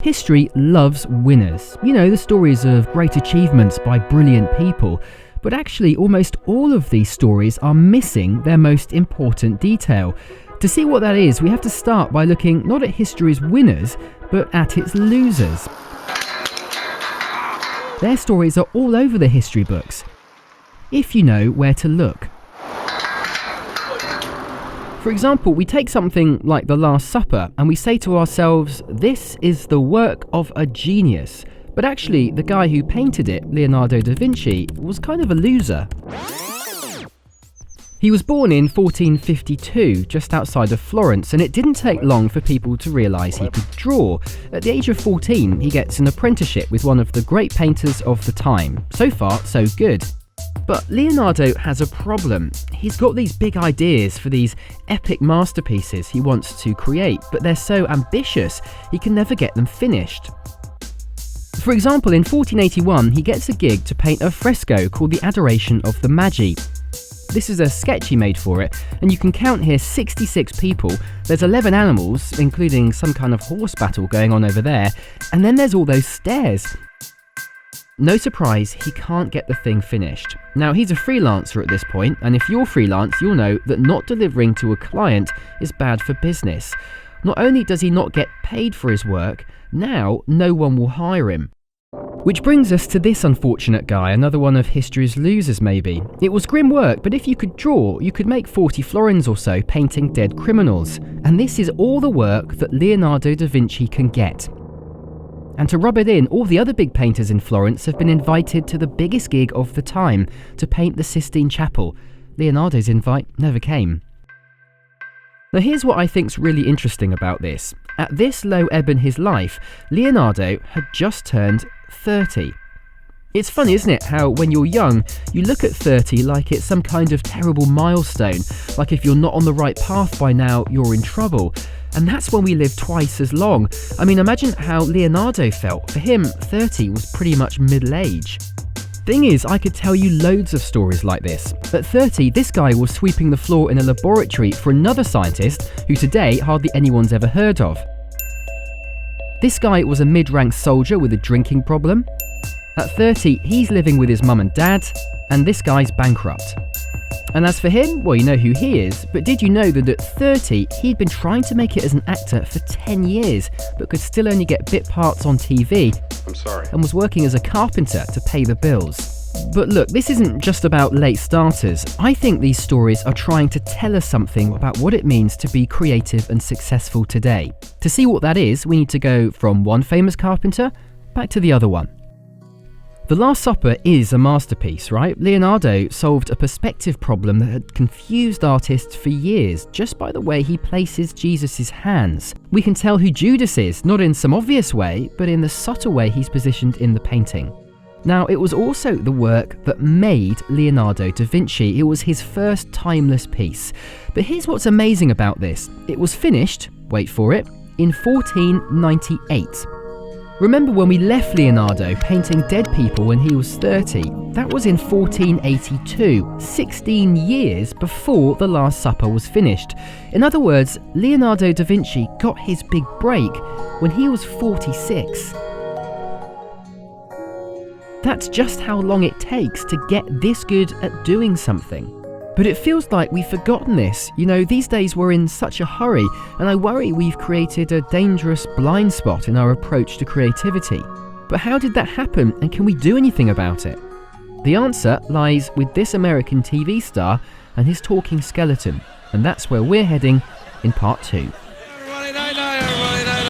History loves winners. You know, the stories of great achievements by brilliant people. But actually, almost all of these stories are missing their most important detail. To see what that is, we have to start by looking not at history's winners, but at its losers. Their stories are all over the history books, if you know where to look. For example, we take something like The Last Supper and we say to ourselves, this is the work of a genius. But actually, the guy who painted it, Leonardo Da Vinci, was kind of a loser. He was born in 1452, just outside of Florence, and it didn't take long for people to realise he could draw. At the age of 14, he gets an apprenticeship with one of the great painters of the time. So far, so good. But Leonardo has a problem. He's got these big ideas for these epic masterpieces he wants to create, but they're so ambitious, he can never get them finished. For example, in 1481, he gets a gig to paint a fresco called the Adoration of the Magi. This is a sketch he made for it, and you can count here 66 people, there's 11 animals, including some kind of horse battle going on over there, and then there's all those stairs. No surprise, he can't get the thing finished. Now, he's a freelancer at this point, and if you're freelance, you'll know that not delivering to a client is bad for business. Not only does he not get paid for his work, now no one will hire him. Which brings us to this unfortunate guy, another one of history's losers maybe. It was grim work, but if you could draw, you could make 40 florins or so painting dead criminals. And this is all the work that Leonardo da Vinci can get. And to rub it in, all the other big painters in Florence have been invited to the biggest gig of the time, to paint the Sistine Chapel. Leonardo's invite never came. Now here's what I think's really interesting about this. At this low ebb in his life, Leonardo had just turned 30. It's funny, isn't it, how when you're young, you look at 30 like it's some kind of terrible milestone, like if you're not on the right path by now, you're in trouble. And that's when we live twice as long. I mean, imagine how Leonardo felt. For him, 30 was pretty much middle age. Thing is, I could tell you loads of stories like this. At 30, this guy was sweeping the floor in a laboratory for another scientist who today hardly anyone's ever heard of. This guy was a mid-rank soldier with a drinking problem. At 30, he's living with his mum and dad, and this guy's bankrupt. And as for him, well, you know who he is, but did you know that at 30, he'd been trying to make it as an actor for 10 years, but could still only get bit parts on TV, and was working as a carpenter to pay the bills. But look, this isn't just about late starters. I think these stories are trying to tell us something about what it means to be creative and successful today. To see what that is, we need to go from one famous carpenter back to the other one. The Last Supper is a masterpiece, right? Leonardo solved a perspective problem that had confused artists for years just by the way he places Jesus' hands. We can tell who Judas is, not in some obvious way, but in the subtle way he's positioned in the painting. Now, it was also the work that made Leonardo da Vinci. It was his first timeless piece. But here's what's amazing about this. It was finished, wait for it, in 1498. Remember when we left Leonardo painting dead people when he was 30? That was in 1482, 16 years before The Last Supper was finished. In other words, Leonardo da Vinci got his big break when he was 46. That's just how long it takes to get this good at doing something. But it feels like we've forgotten this. You know, these days we're in such a hurry, and I worry we've created a dangerous blind spot in our approach to creativity. But how did that happen, and can we do anything about it? The answer lies with this American TV star and his talking skeleton, and that's where we're heading in part 2.